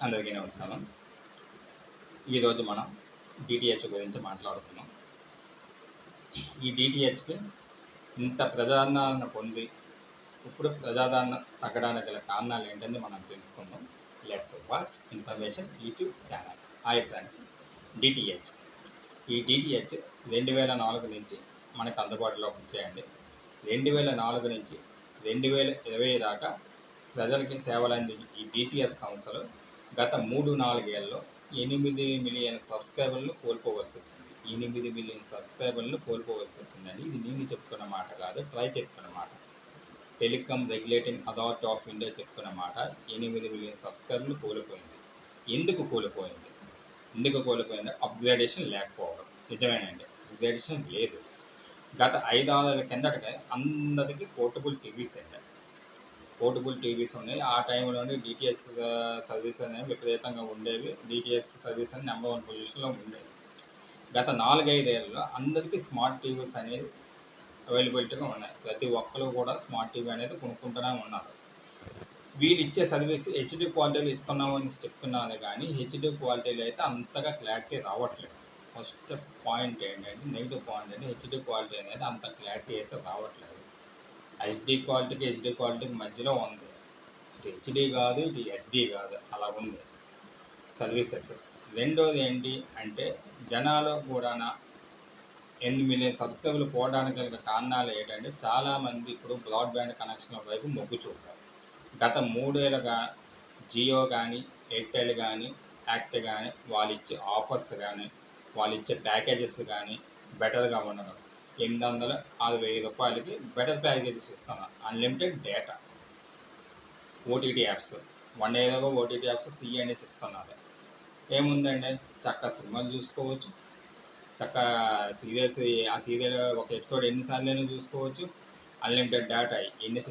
అందరికీ నమస్కారం. ఈరోజు మనం డిటిహెచ్ గురించి మాట్లాడుకుందాం. ఈ డిటిహెచ్‌కి ఇంత ప్రజాదరణ పొంది, ఇప్పుడు ప్రజాదరణ తగ్గడానికి గల కారణాలు ఏంటని మనం తెలుసుకుందాం. Let's watch information YouTube channel. Hi friends, DTH. ఈ డిటిహెచ్ 2004 నుంచి మనకు అందుబాటులోకి వచ్చాయండి. 2004 నుంచి 2020 దాకా ప్రజలకి సేవలు అందించిన ఈ డిటిహెచ్ సంస్థలు గత 3-4 ఏళ్లలో 8 మిలియన్ సబ్స్క్రైబర్లు కోల్పోవలసి వచ్చింది. 8 మిలియన్ సబ్స్క్రైబర్లు కోల్పోవలసి వచ్చిందండి. ఇది నేను చెప్తున్న మాట కాదు, ట్రై చెప్తున్న మాట. Telecom regulating authority of India చెప్తున్న మాట. 8 మిలియన్ సబ్స్క్రైబర్లు కోల్పోయింది. ఎందుకు కోల్పోయింది? అప్గ్రేడేషన్ లేకపోవడం. నిజమేనండి, అప్గ్రేడేషన్ లేదు. గత 5-6 ఏళ్ల కిందటకే అందరికీ పోర్టబుల్ టీవీస్ అండి. పోర్టబుల్ టీవీస్ ఉన్నాయి. ఆ టైంలోనే డిటిహెచ్ సర్వీస్ అనేవి విపరీతంగా ఉండేవి. డిటిహెచ్ సర్వీస్ అనేది నెంబర్ 1 పొజిషన్లో ఉండేది. గత 4-5 ఏళ్ళలో అందరికీ స్మార్ట్ టీవీస్ అనేవి అవైలబిలిటీగా ఉన్నాయి. ప్రతి ఒక్కరు కూడా స్మార్ట్ టీవీ అనేది కొనుక్కుంటూనే ఉన్నారు. వీళ్ళు ఇచ్చే సర్వీస్ హెచ్డి క్వాలిటీలో ఇస్తున్నామని చెప్తున్నారు, కానీ హెచ్డి క్వాలిటీలో అయితే అంతగా క్లారిటీ రావట్లేదు. ఫస్ట్ పాయింట్ ఏంటంటే, నెగిటివ్ పాయింట్ అంటే హెచ్డి క్వాలిటీ అనేది అంత క్లారిటీ అయితే రావట్లేదు. హెచ్డి క్వాలిటీకి మధ్యలో ఉంది. ఇటు హెచ్డి కాదు, ఇటు ఎస్డి కాదు, అలా ఉంది సర్వీసెస్. రెండోది ఏంటి అంటే, జనాలు కూడా 8 మిలియన్ సబ్స్క్రైబర్లు పోవడానికి గల కారణాలు ఏంటంటే, చాలామంది ఇప్పుడు బ్రాడ్బ్యాండ్ కనెక్షన్ల వైపు మొగ్గు చూపారు. గత 3 ఏళ్ళుగా జియో కానీ, ఎయిర్టెల్ కానీ, యాక్ట్ కానీ వాళ్ళు ఇచ్చే ఆఫర్స్ కానీ, వాళ్ళు ఇచ్చే ప్యాకేజెస్ కానీ బెటర్గా ఉండడం. 800-1000 రూపాయలకి బెటర్ ప్యాకేజెస్ ఇస్తున్నారు. అన్లిమిటెడ్ డేటా, ఓటీటీ యాప్స్, 1 ఇయర్గా ఓటీటీ యాప్స్ ఫ్రీ అనేసి ఇస్తున్నారు. ఏముందండి, చక్కగా సినిమాలు చూసుకోవచ్చు, చక్కగా సీరియల్స్, ఆ సీరియల్ ఒక ఎపిసోడ్ ఎన్నిసార్లైనా చూసుకోవచ్చు. అన్లిమిటెడ్ డేటా ఎన్ని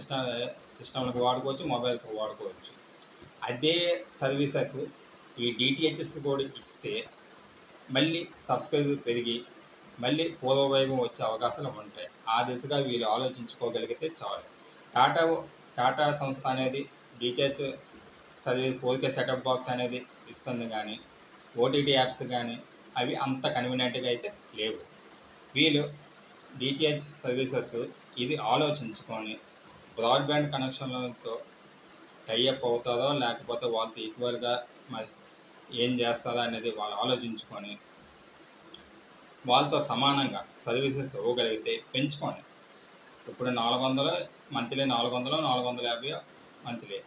సిస్టమ్లకు వాడుకోవచ్చు, మొబైల్స్కి వాడుకోవచ్చు. అదే సర్వీసెస్ ఈ డిటిహెచ్ఎస్ కూడా ఇస్తే మళ్ళీ సబ్స్క్రైబర్ పెరిగి మళ్ళీ పూర్వవైభవం వచ్చే అవకాశాలు ఉంటాయి. ఆ దిశగా వీళ్ళు ఆలోచించుకోగలిగితే చాలు. టాటా సంస్థ అనేది DTH service 4K setup box అనేది ఇస్తుంది, కానీ ఓటీటీ యాప్స్ కానీ అవి అంత కన్వీనియంట్గా అయితే లేవు. వీళ్ళు డిటిహెచ్ సర్వీసెస్ ఇది ఆలోచించుకొని బ్రాడ్బ్యాండ్ కనెక్షన్లతో టైఅప్ అవుతారో, లేకపోతే వాళ్ళతో ఈక్వల్గా మరి ఏం చేస్తారో అనేది వాళ్ళు ఆలోచించుకొని వాళ్ళతో సమానంగా సర్వీసెస్ ఇవ్వగలిగితే పెంచుకోండి. ఇప్పుడు 400 మంత్లీ, 450 మంత్లీ,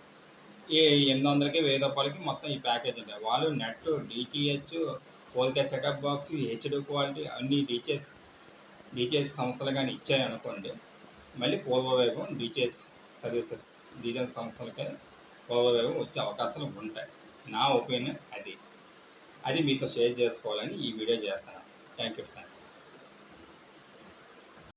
ఈ 800కి 1000 రూపాయలకి మొత్తం ఈ ప్యాకేజ్ ఉంటాయి. వాళ్ళు net, DTH, 4K setup box, HD quality అన్ని డిటిహెచ్ సంస్థలు కానీ ఇచ్చాయనుకోండి, మళ్ళీ పూర్వవైభవం డిటిహెచ్ సర్వీసెస్, డిటిహెచ్ సంస్థలకే పూర్వవైభవం వచ్చే అవకాశాలు ఉంటాయి. నా ఒపీనియన్ అది మీతో షేర్ చేసుకోవాలని ఈ వీడియో చేస్తాను. Thank you friends.